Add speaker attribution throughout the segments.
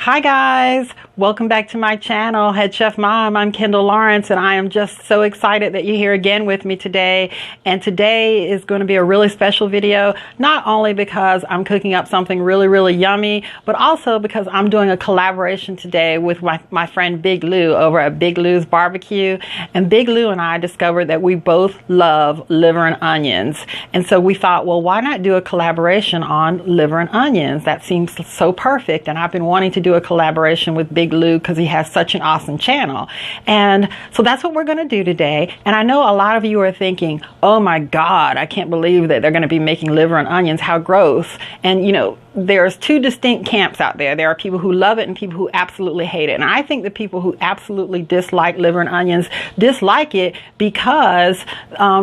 Speaker 1: Hi guys, welcome back to my channel, Head Chef Mom. I'm Kendall Lawrence and I am just so excited that you're here again with me today. And today is going to be a really special video, not only because I'm cooking up something really yummy, but also because I'm doing a collaboration today with my friend Big Lew over at Big Lew's BBQ. And Big Lew and I discovered that we both love liver and onions. And so we thought, well, why not do a collaboration on liver and onions? That seems so perfect. And I've been wanting to do a collaboration with Big Lew because he has such an awesome channel. And so that's what we're going to do today. And I know a lot of you are thinking, oh my God, I can't believe that they're going to be making liver and onions. How gross. And you know, there's two distinct camps out there. There are people who love it and people who absolutely hate it. And I think the people who absolutely dislike liver and onions dislike it because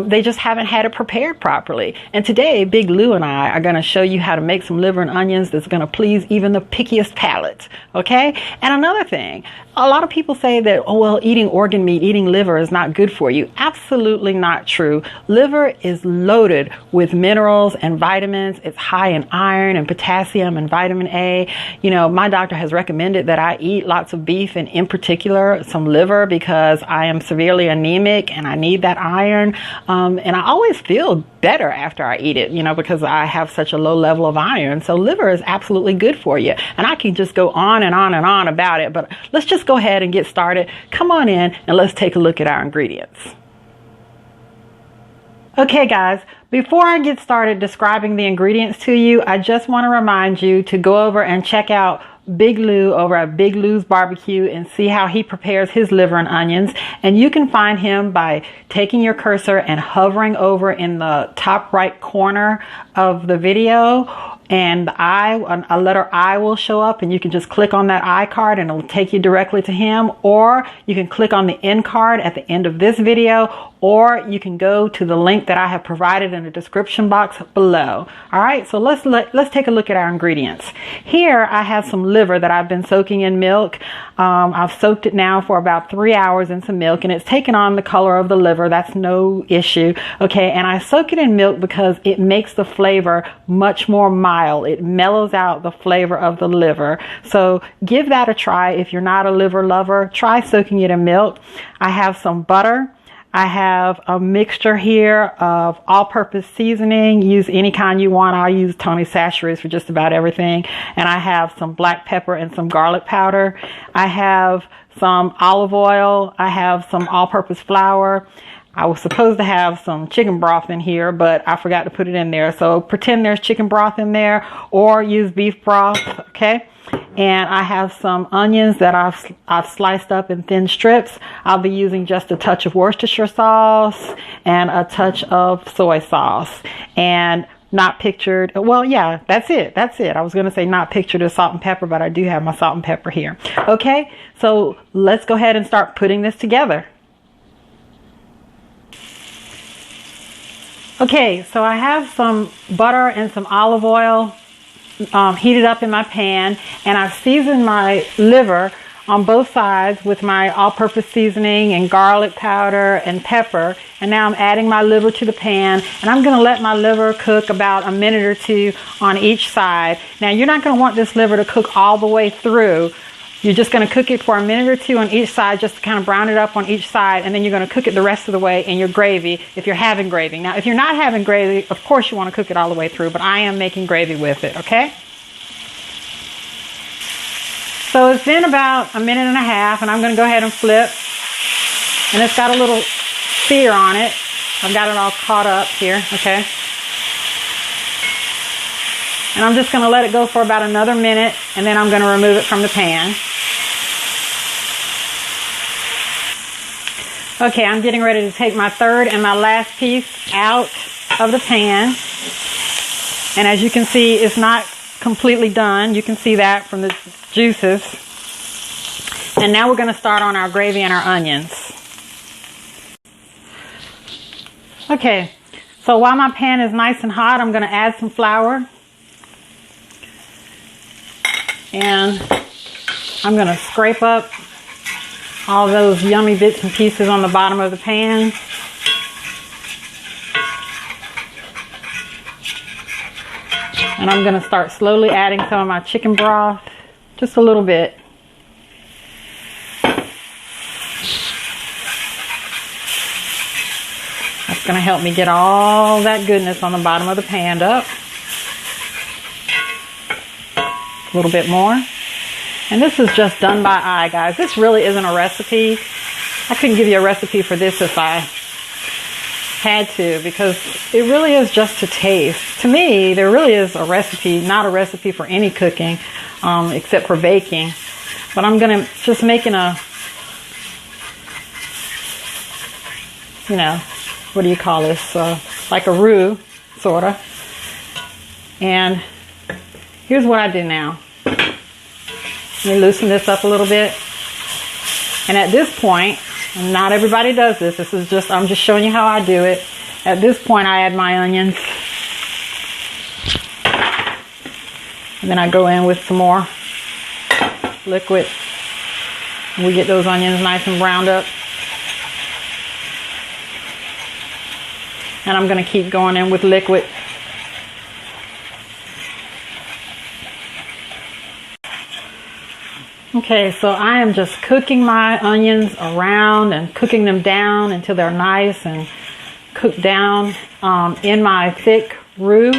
Speaker 1: they just haven't had it prepared properly. And today, Big Lew and I are going to show you how to make some liver and onions that's going to please even the pickiest palate. Okay? And another thing, a lot of people say that, oh, well, eating organ meat, eating liver is not good for you. Absolutely not true. Liver is loaded with minerals and vitamins. It's high in iron and potassium and vitamin A. You know, my doctor has recommended that I eat lots of beef and in particular some liver because I am severely anemic and I need that iron. And I always feel better after I eat it, you know, because I have such a low level of iron. So liver is absolutely good for you. And I can just go on and on and on about it, but let's just go ahead and get started. Come on in and let's take a look at our ingredients. Okay guys, before I get started describing the ingredients to you, I just want to remind you to go over and check out Big Lew over at Big Lew's BBQ and see how he prepares his liver and onions. And you can find him by taking your cursor and hovering over in the top right corner of the video, and a letter I will show up, and you can just click on that I card and it'll take you directly to him, or you can click on the N card at the end of this video, or you can go to the link that I have provided in the description box below. All right, so let's take a look at our ingredients. Here I have some liver that I've been soaking in milk. I've soaked it now for about 3 hours in some milk, and it's taken on the color of the liver. That's no issue. Okay, and I soak it in milk because it makes the flavor much more mild. It mellows out the flavor of the liver. So give that a try. If you're not a liver lover, try soaking it in milk. I have some butter. I have a mixture here of all-purpose seasoning. Use any kind you want. I'll use Tony Chachere's for just about everything. And I have some black pepper and some garlic powder. I have some olive oil. I have some all-purpose flour. I was supposed to have some chicken broth in here, but I forgot to put it in there. So pretend there's chicken broth in there or use beef broth, okay? And I have some onions that I've sliced up in thin strips. I'll be using just a touch of Worcestershire sauce and a touch of soy sauce. And not pictured, well, yeah, that's it. I was going to say not pictured as salt and pepper, but I do have my salt and pepper here. Okay, so let's go ahead and start putting this together. Okay, so I have some butter and some olive oil heated up in my pan, and I've seasoned my liver on both sides with my all-purpose seasoning and garlic powder and pepper. And now I'm adding my liver to the pan, and I'm going to let my liver cook about a minute or two on each side. Now you're not going to want this liver to cook all the way through. You're just going to cook it for a minute or two on each side, just to kind of brown it up on each side, and then you're going to cook it the rest of the way in your gravy if you're having gravy. Now, if you're not having gravy, of course you want to cook it all the way through, but I am making gravy with it, okay? So it's been about a minute and a half, and I'm going to go ahead and flip, and it's got a little sear on it. I've got it all caught up here, okay? And I'm just going to let it go for about another minute, and then I'm going to remove it from the pan. Okay, I'm getting ready to take my third and my last piece out of the pan. And as you can see, it's not completely done. You can see that from the juices. And now we're going to start on our gravy and our onions. Okay, so while my pan is nice and hot, I'm going to add some flour. And I'm going to scrape up all those yummy bits and pieces on the bottom of the pan. And I'm going to start slowly adding some of my chicken broth. just a little bit. That's going to help me get all that goodness on the bottom of the pan up. A little bit more. And this is just done by eye, guys. This really isn't a recipe. I couldn't give you a recipe for this if I had to, because it really is just to taste. To me, there really is a recipe, not a recipe for any cooking, except for baking. But I'm going to just making a, you know, what do you call this? Like a roux, sort of. And here's what I do now. Let me loosen this up a little bit. And at this point, and not everybody does this. This is just, I'm just showing you how I do it. At this point, I add my onions. And then I go in with some more liquid. And we get those onions nice and browned up. And I'm going to keep going in with liquid. Okay, so I am just cooking my onions around and cooking them down until they're nice and cooked down in my thick roux.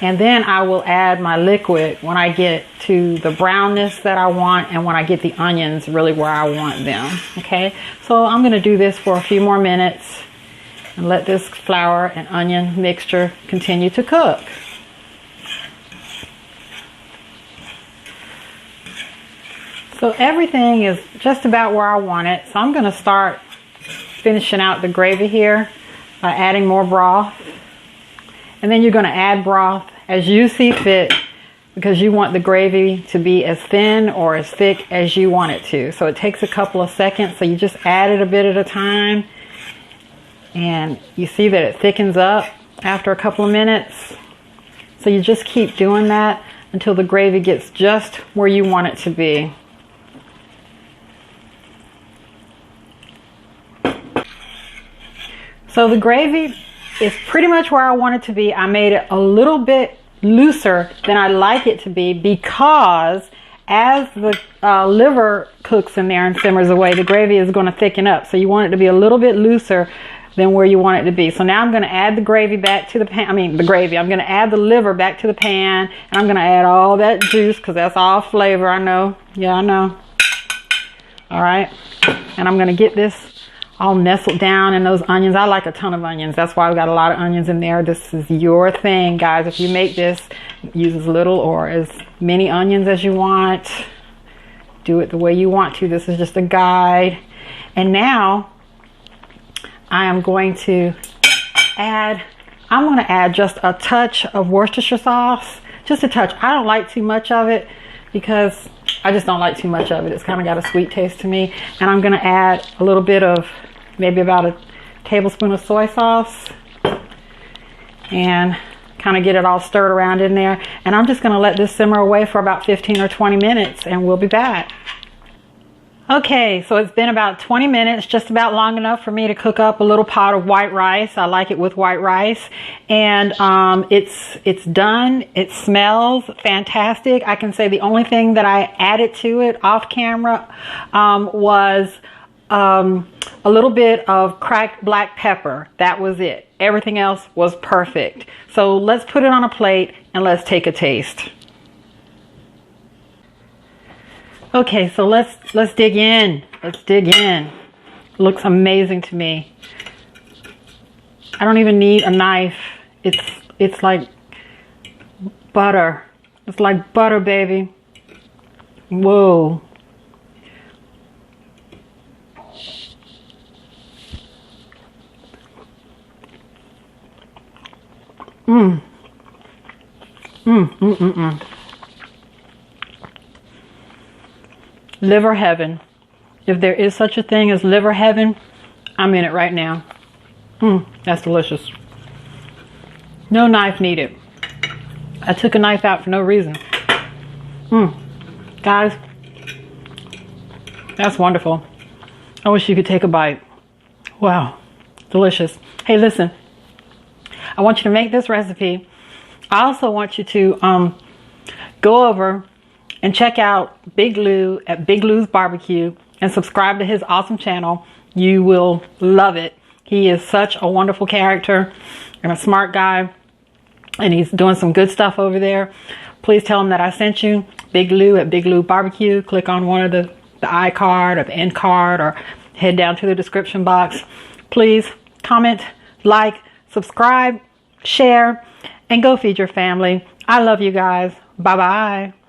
Speaker 1: And then I will add my liquid when I get to the brownness that I want and when I get the onions really where I want them. Okay, so I'm going to do this for a few more minutes and let this flour and onion mixture continue to cook. So everything is just about where I want it. So I'm going to start finishing out the gravy here by adding more broth. And then you're going to add broth as you see fit, because you want the gravy to be as thin or as thick as you want it to. So it takes a couple of seconds. So you just add it a bit at a time. And you see that it thickens up after a couple of minutes. So you just keep doing that until the gravy gets just where you want it to be. So the gravy is pretty much where I want it to be. I made it a little bit looser than I like it to be, because as the liver cooks in there and simmers away, the gravy is going to thicken up. So you want it to be a little bit looser than where you want it to be. So now I'm going to add the gravy back to the pan. I'm going to add the liver back to the pan, and I'm going to add all that juice, because that's all flavor. I know. Yeah, I know. All right. And I'm going to get this all nestled down in those onions. I like a ton of onions. That's why I've got a lot of onions in there. This is your thing, guys. If you make this, use as little or as many onions as you want. Do it the way you want to. This is just a guide. And now I am going to add, just a touch of Worcestershire sauce. Just a touch. I don't like too much of it, because I just don't like too much of it. It's kind of got a sweet taste to me. And I'm going to add a little bit of, maybe about a tablespoon of soy sauce. And kind of get it all stirred around in there. And I'm just going to let this simmer away for about 15 or 20 minutes, and we'll be back. Okay, so it's been about 20 minutes, just about long enough for me to cook up a little pot of white rice. I like it with white rice. And it's done. It smells fantastic. I can say the only thing that I added to it off camera was a little bit of cracked black pepper. That was it. Everything else was perfect. So let's put it on a plate and let's take a taste. Okay, so let's dig in. Let's dig in. Looks amazing to me. I don't even need a knife. It's like butter. It's like butter, baby. Whoa. Liver heaven. If there is such a thing as liver heaven, I'm in it right now. That's delicious. No knife needed. I took a knife out for no reason. Guys, that's wonderful. I wish you could take a bite. Wow, delicious. Hey, listen, I want you to make this recipe. I also want you to go over and check out Big Lew at Big Lew's BBQ and subscribe to his awesome channel. You will love it. He is such a wonderful character and a smart guy, and he's doing some good stuff over there. Please tell him that I sent you. Big Lew at Big Lew BBQ. Click on one of the iCard or the end card, or head down to the description box. Please comment, like, subscribe, share, and go feed your family. I love you guys. Bye-bye.